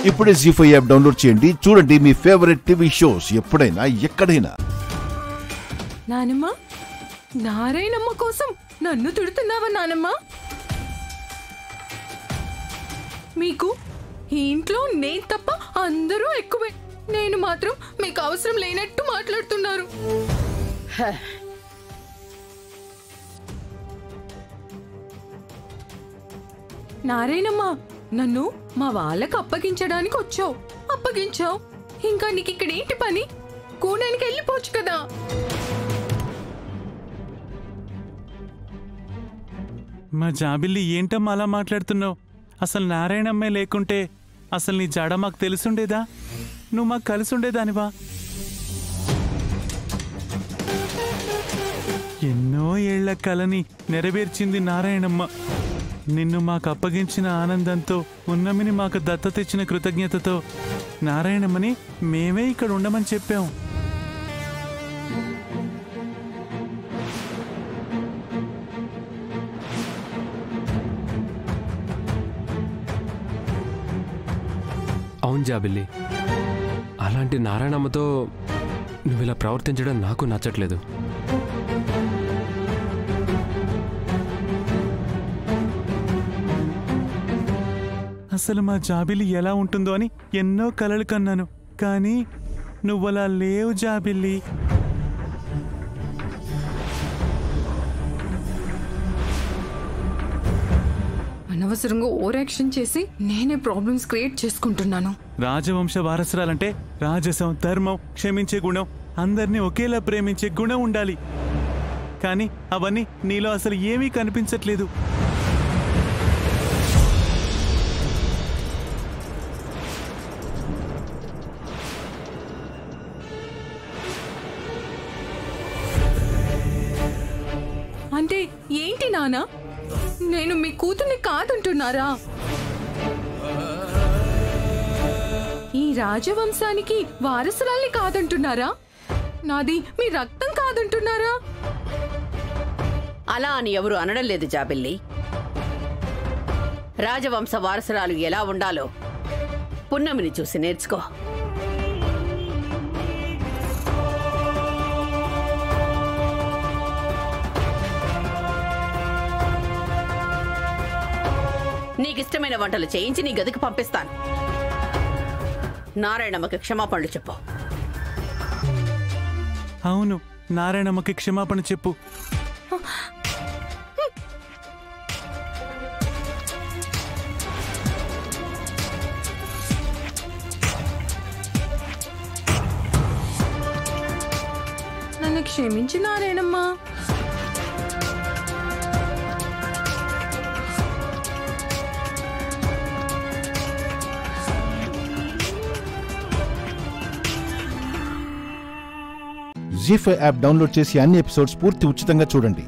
ఇప్పుడే జీ5 app download చేయండి. చూడండి మీ ఫేవరెట్ టీవీ షోస్ ఎప్పుడైనా ఎక్కడైనా. నానమ్మ, నారాయణమ్మ కోసం నన్ను తిడుతున్నావా నానమ్మ? మీకు ఈ ఇంట్లో నేను తప్ప అందరూ ఎక్కువే. నేను మాత్రం మీకు అవసరం లేనట్టు మాట్లాడుతున్నారు. నారాయణమ్మ, నన్ను మా వాళ్ళకి అప్పగించడానికి వచ్చావు, అప్పగించావు. ఇంకా నీకు ఇక్కడ ఏంటి పని? కూడానికి వెళ్ళిపోవచ్చు కదా. మా జాబిల్లి ఏంటమ్మా అలా మాట్లాడుతున్నావు? అసలు నారాయణమ్మే లేకుంటే అసలు నీ జాడ మాకు తెలుసుండేదా? నువ్వు మాకు కలిసి ఉండేదానివా? ఎన్నో ఏళ్ల కలని నెరవేర్చింది నారాయణమ్మ. నిన్ను మాకు అప్పగించిన ఆనందంతో, ఉన్నమిని మాకు దత్తత ఇచ్చిన కృతజ్ఞతతో నారాయణమ్మని మేమే ఇక్కడ ఉండమని చెప్పాం. అవును జాబిల్లి, అలాంటి నారాయణమ్మతో నువ్వు ఇలా ప్రవర్తించడం నాకు నచ్చట్లేదు. అసలు మా జాబిల్లి ఎలా ఉంటుందో అని ఎన్నో కలలు కన్నాను, కానీ నువ్వలా లేవు జాబిల్లి. అనవసరంగా ఓవర్ యాక్షన్ చేసి నేనే ప్రాబ్లమ్స్ క్రియేట్ చేసుకుంటున్నాను. రాజవంశ వారసురాలంటే రాజసం, ధర్మం, క్షమించే గుణం, అందరినీ ఒకేలా ప్రేమించే గుణం ఉండాలి. కానీ అవన్నీ నీలో అసలు ఏమీ కనిపించట్లేదు. అంటే ఏంటి నాన్న? నేను మీ కూతుర్ని కాదంటున్నారా? ఈ రాజవంశానికి వారసురాల్ని కాదంటున్నారా? నాది మీ రక్తం కాదంటున్నారా? అలా అని ఎవరు అనడం లేదు జాబిల్లి. రాజవంశ వారసురాలు ఎలా ఉండాలో పున్నమిని చూసి నేర్చుకో. నీకిష్టమైన వంటలు చేయించి నీ గదికి పంపిస్తాను. నారాయణమ్మకి క్షమాపణలు చెప్పు. అవును, నారాయణమ్మకి క్షమాపణ చెప్పు. నన్ను క్షమించి నారాయణమ్మ. జీ5 యాప్ డౌన్లోడ్ చేసి అన్ని ఎపిసోడ్స్ పూర్తి ఉచితంగా చూడండి.